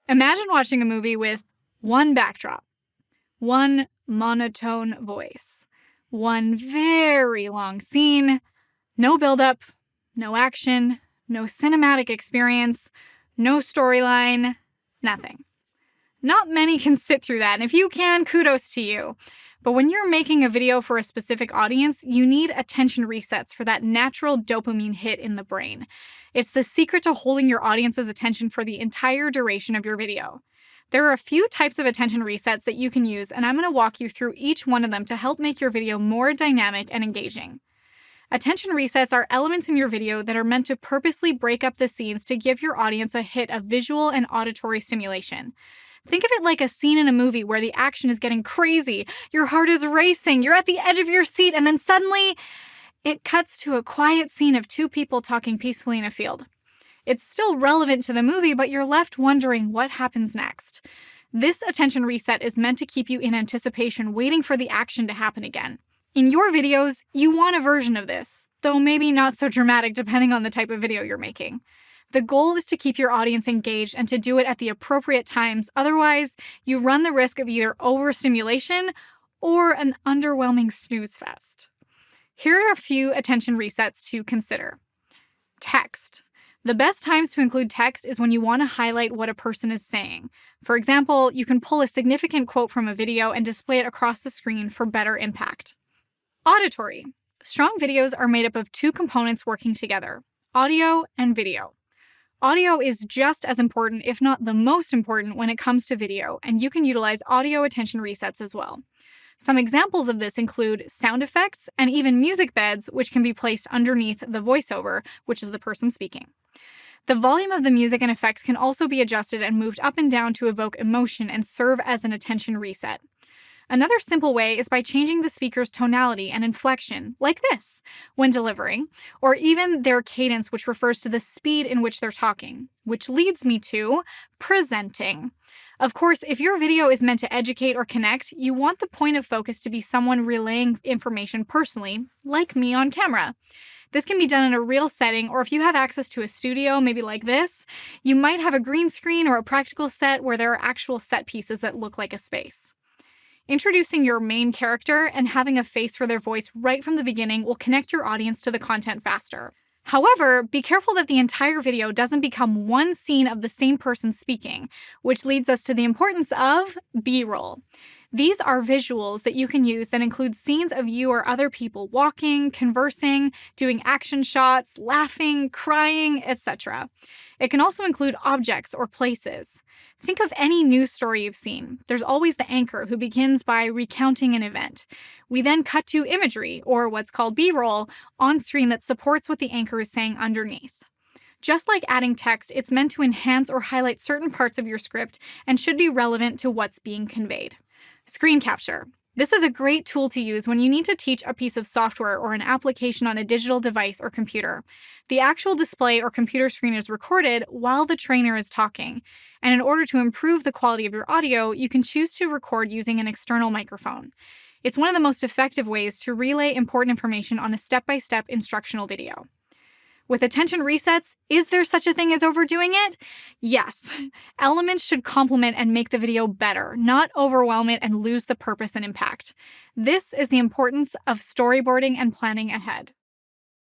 Imagine watching a movie with one backdrop, one monotone voice, one very long scene, no buildup, no action, no cinematic experience, no storyline, nothing. Not many can sit through that, and if you can, kudos to you. But when you're making a video for a specific audience, you need attention resets for that natural dopamine hit in the brain. It's the secret to holding your audience's attention for the entire duration of your video. There are a few types of attention resets that you can use, and I'm going to walk you through each one of them to help make your video more dynamic and engaging. Attention resets are elements in your video that are meant to purposely break up the scenes to give your audience a hit of visual and auditory stimulation. Think of it like a scene in a movie where the action is getting crazy, your heart is racing, you're at the edge of your seat, and then suddenly it cuts to a quiet scene of two people talking peacefully in a field. It's still relevant to the movie, but you're left wondering what happens next. This attention reset is meant to keep you in anticipation, waiting for the action to happen again. In your videos, you want a version of this, though maybe not so dramatic depending on the type of video you're making. The goal is to keep your audience engaged and to do it at the appropriate times, otherwise you run the risk of either overstimulation or an underwhelming snooze fest. Here are a few attention resets to consider. Text. The best times to include text is when you want to highlight what a person is saying. For example, you can pull a significant quote from a video and display it across the screen for better impact. Auditory. Strong videos are made up of two components working together, audio and video. Audio is just as important, if not the most important, when it comes to video, and you can utilize audio attention resets as well. Some examples of this include sound effects and even music beds, which can be placed underneath the voiceover, which is the person speaking. The volume of the music and effects can also be adjusted and moved up and down to evoke emotion and serve as an attention reset. Another simple way is by changing the speaker's tonality and inflection, like this, when delivering, or even their cadence, which refers to the speed in which they're talking, which leads me to presenting. Of course, if your video is meant to educate or connect, you want the point of focus to be someone relaying information personally, like me on camera. This can be done in a real setting, or if you have access to a studio, maybe like this, you might have a green screen or a practical set where there are actual set pieces that look like a space. Introducing your main character and having a face for their voice right from the beginning will connect your audience to the content faster. However, be careful that the entire video doesn't become one scene of the same person speaking, which leads us to the importance of B-roll. These are visuals that you can use that include scenes of you or other people walking, conversing, doing action shots, laughing, crying, etc. It can also include objects or places. Think of any news story you've seen. There's always the anchor who begins by recounting an event. We then cut to imagery, or what's called B-roll, on screen that supports what the anchor is saying underneath. Just like adding text, it's meant to enhance or highlight certain parts of your script and should be relevant to what's being conveyed. Screen capture. This is a great tool to use when you need to teach a piece of software or an application on a digital device or computer. The actual display or computer screen is recorded while the trainer is talking. And in order to improve the quality of your audio, you can choose to record using an external microphone. It's one of the most effective ways to relay important information on a step-by-step instructional video. With attention resets, is there such a thing as overdoing it? Yes. Elements should complement and make the video better, not overwhelm it and lose the purpose and impact. This is the importance of storyboarding and planning ahead.